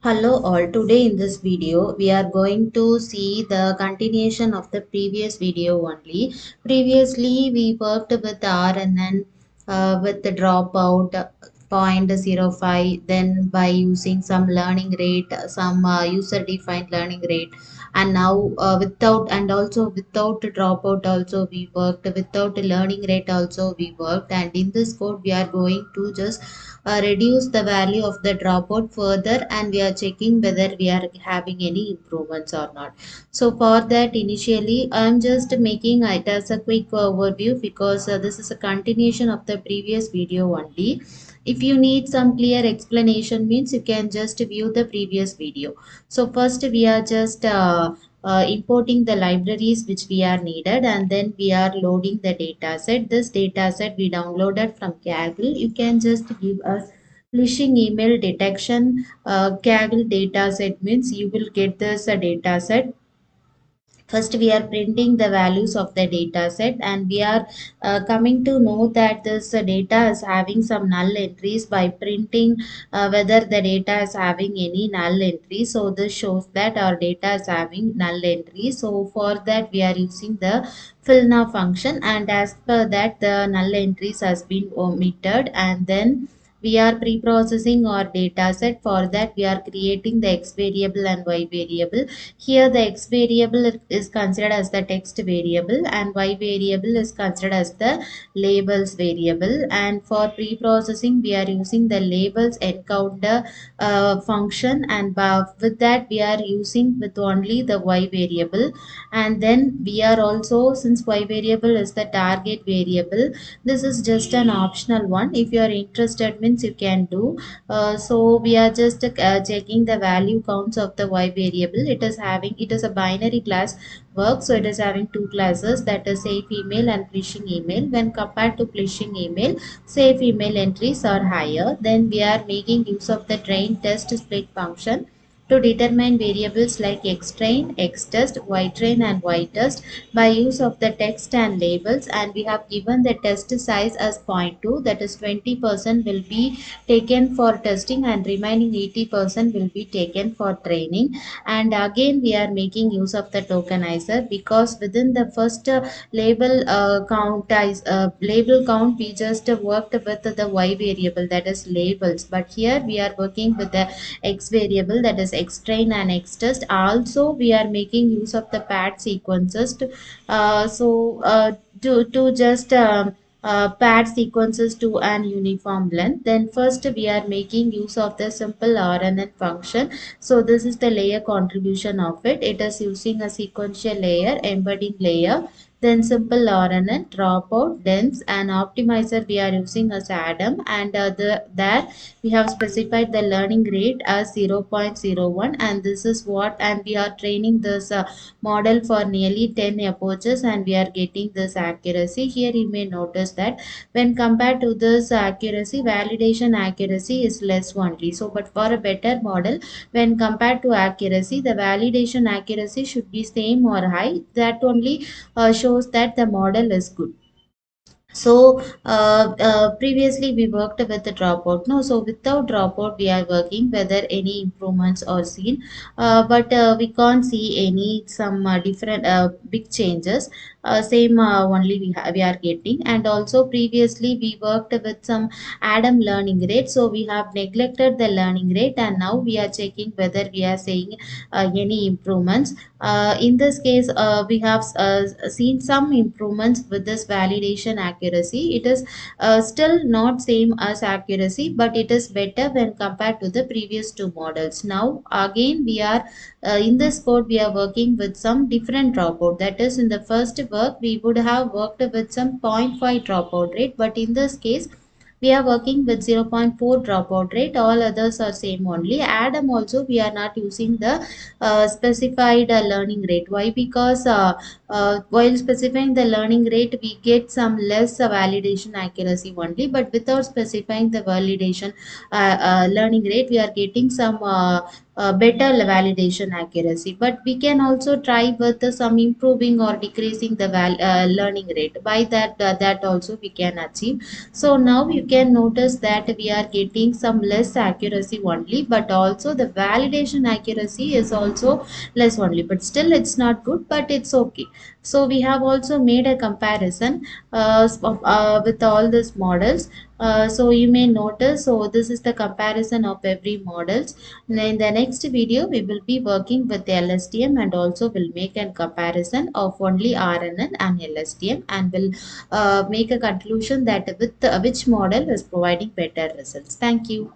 Hello all, today in this video we are going to see the continuation of the previous video only. Previously we worked with RNN with the dropout 0.05, then by using some learning rate, some user defined learning rate, and now without and also without dropout also we worked, without learning rate also we worked, and in this code we are going to just reduce the value of the dropout further, and we are checking whether we are having any improvements or not. So for that, initially I am just making it as a quick overview because this is a continuation of the previous video only. If you need some clear explanation means you can just view the previous video. So first we are just importing the libraries which we are needed, and then we are loading the data set. This data set we downloaded from Kaggle. You can just give us phishing email detection. Kaggle data set means you will get this data set. First we are printing the values of the data set, and we are coming to know that this data is having some null entries by printing whether the data is having any null entries. So this shows that our data is having null entries. So for that we are using the fillna function, and as per that the null entries has been omitted, and then we are pre-processing our data set. For that we are creating the x variable and y variable. Here the x variable is considered as the text variable, and y variable is considered as the labels variable. And for pre-processing we are using the labels encoder function, and with that we are using with only the y variable. And then we are also, since y variable is the target variable, this is just an optional one. If you are interested means you can do. So we are just checking the value counts of the y variable. It is a binary class work, so it is having two classes, that is safe email and phishing email. When compared to phishing email, safe email entries are higher. Then we are making use of the train test split function to determine variables like xtrain, xtest, ytrain and ytest by use of the text and labels. And we have given the test size as 0.2, that is 20% will be taken for testing and remaining 80% will be taken for training. And again we are making use of the tokenizer, because within the first label count we just worked with the y variable, that is labels, but here we are working with the x variable, that is xtrain and xtest. Also we are making use of the pad sequences to just pad sequences to an uniform length. Then first we are making use of the simple RNN function. So this is the layer contribution of it. It is using a sequential layer, embedding layer, then simple RNN, dropout, dense, and optimizer we are using as Adam, and there we have specified the learning rate as 0.01, and this is what, and we are training this model for nearly 10 approaches, and we are getting this accuracy. Here you may notice that when compared to this accuracy, validation accuracy is less only. So but for a better model, when compared to accuracy, the validation accuracy should be same or high. That only shows that the model is good. So previously we worked with the dropout. No, so without dropout we are working whether any improvements are seen, but we can't see any some different big changes. Same only we are getting. And also previously we worked with some Adam learning rate, so we have neglected the learning rate, and now we are checking whether we are seeing any improvements. In this case, we have seen some improvements with this validation accuracy. It is still not same as accuracy, but it is better when compared to the previous two models. Now again we are in this code we are working with some different dropout. That is, in the first work we would have worked with some 0.5 dropout rate, but in this case we are working with 0.4 dropout rate. All others are same only. Adam also we are not using the specified learning rate. Why? Because while specifying the learning rate we get some less validation accuracy only, but without specifying the validation learning rate we are getting some better validation accuracy. But we can also try with some improving or decreasing the learning rate. By that also we can achieve. So now you can notice that we are getting some less accuracy only, but also the validation accuracy is also less only, but still it's not good, but it's okay. So we have also made a comparison with all these models. So you may notice, so this is the comparison of every models. In the next video we will be working with LSTM, and also will make a comparison of only RNN and LSTM, and will make a conclusion that with which model is providing better results. Thank you.